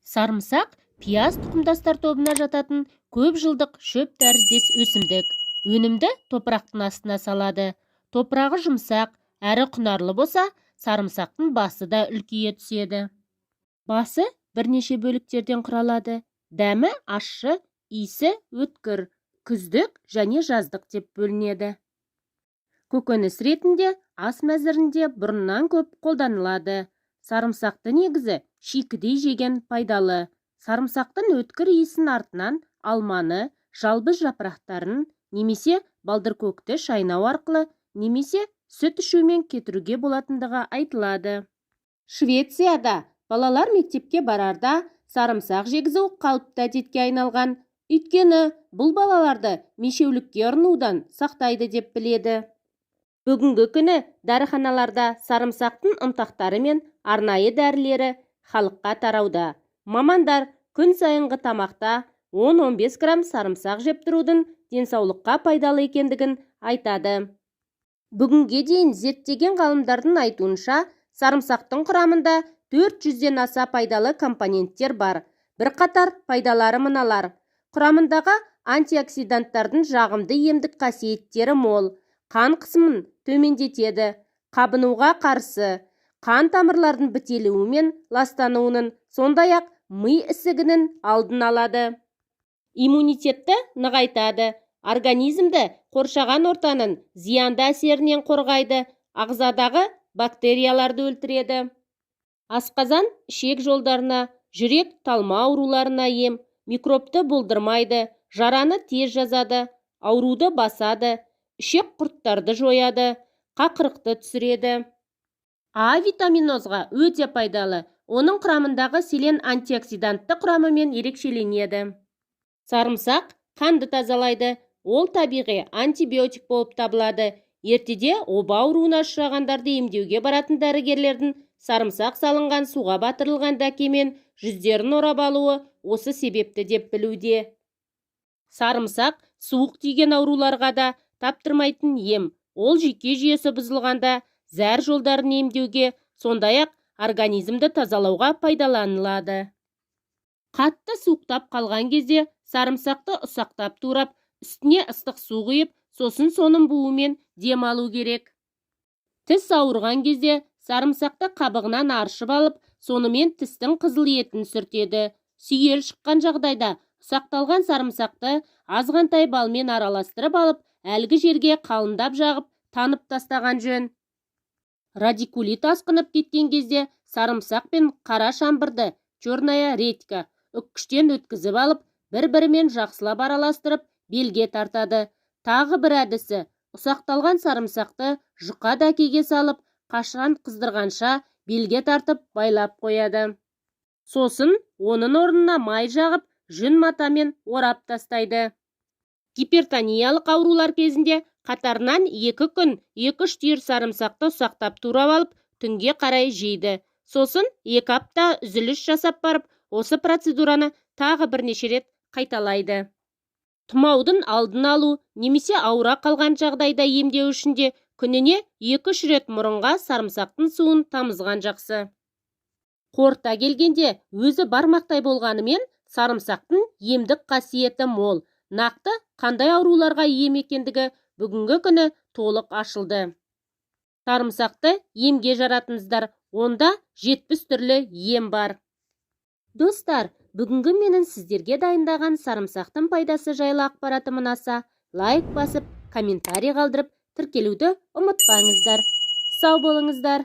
Сарымсақ пияз тұқымдастар тобына жататын көп жылдық шөп тәріздес өсімдік. Өнімді топырақтың астына салады. Топырағы жұмсақ, әрі құнарлы болса, сарымсақтың басы да үлкейе түседі. Басы бірнеше бөліктерден құралады. Дәмі ащы, иісі өткір, күздік және жаздық деп бөлінеді. Көкөніс ретінде ас мәзірінде бұрыннан көп қолданылады. Сарымсақты негізі шикідей жеген пайдалы. Сарымсақтың өткір иісін артынан алманы, жалбыз жапырақтарын немесе балдыркөкті шайнау арқылы немесе сүт ішумен кетіруге болатындығы айтылады. Швецияда балалар мектепке барарда сарымсақ жегізу қалыпты әдетке айналған. Өйткені бұл балаларды мешеулікке ұрынудан сақтайды деп біледі. Бүгінгі күні дәріханаларда сарымсақтың ұнтақтары мен арнайы дәрілері халыққа тарауда. Мамандар күн сайынғы тамақта 10-15 грамм сарымсақ жеп тұрудың денсаулыққа пайдалы екендігін айтады. Бүгінге дейін зерттеген ғалымдардың айтуынша, сарымсақтың құрамында 400-ден аса пайдалы компоненттер бар. Бірқатар пайдалары мыналар. Құрамындағы антиоксиданттардың жағымды емдік қасиеттері мол. Қан қысымын төмендетеді, қабынуға қарсы, қан тамырлардың бітелуі мен ластануының, сондай-ақ ми ісігінің алдын алады. Иммунитетті нығайтады, организмді қоршаған ортаның зиянды әсерінен қорғайды, ағзадағы бактерияларды өлтіреді. Асқазан, ішек жолдарына, жүрек талма ауруларына ем, микробты болдырмайды, жараны тез жазады, ауруды басады, ішек құрттарды жояды, қақырықты түсіреді. А витаминозға өте пайдалы. Оның құрамындағы селен антиоксидантты құрамымен ерекшеленеді. Сарымсақ қанды тазалайды. Ол табиғи антибиотик болып табылады. Ертеде оба ауруына ұшырағандарды емдеуге баратын дәрігерлердің сарымсақ салынған суға батырылған дәкемен жүздерін орап алуы осы себепті деп білуде. Сарымсақ суық тиген ауруларға да таптырмайтын ем. Ол жүйке жүйесі бұзылғанда зәр жолдарын емдеуге, сондай-ақ организмді тазалауға пайдаланылады. Қатты суықтап қалған кезде сарымсақты ұсақтап турап, үстіне ыстық су құйып, сосын соның буымен дем алу керек. Тіс ауырған кезде сарымсақты қабығынан аршып алып, сонымен тістің қызыл етін сүртеді. Сүйел шыққан жағдайда ұсақталған сарымсақты азғантай балмен араластырып алып, әлгі жерге қалындап жағып, танып тастаған жөн. Радикулит асқынып кеткен кезде сарымсақ пен қара шамбырды, черная редька, үккіштен өткізіп алып, бір-бірімен жақсылап араластырып, белге тартады. Тағы бір әдісі, ұсақталған сарымсақты жұқа дәкеге салып, қашан қыздырғанша белге тартып байлап қояды. Сосын оның орнына май жағып, жүн матамен орап тастайды. Гипертониялық аурулар кезінде қатарынан 2 күн 2-3 түйір сарымсақты ұсақтап турап алып, түнге қарай жейді. Сосын 2 апта үзіліс жасап барып, осы процедураны тағы бірнеше рет қайталайды. Тұмаудың алдын алу немесе ауыра қалған жағдайда емдеу үшін де күніне 2-3 рет мұрынға сарымсақтың суын тамызған жақсы. Қорыта келгенде, өзі бармақтай болғанымен, сарымсақтың емдік қасиеті мол. Нақты қандай ауруларға ем екендігі бүгінгі күні толық ашылды. Сарымсақты емге жаратыңыздар, онда 70 түрлі ем бар. Достар, бүгінгі менің сіздерге дайындаған сарымсақтың пайдасы жайлы ақпаратым ұнаса, лайк басып, комментарий қалдырып, тіркелуді ұмытпаңыздар. Сау болыңыздар.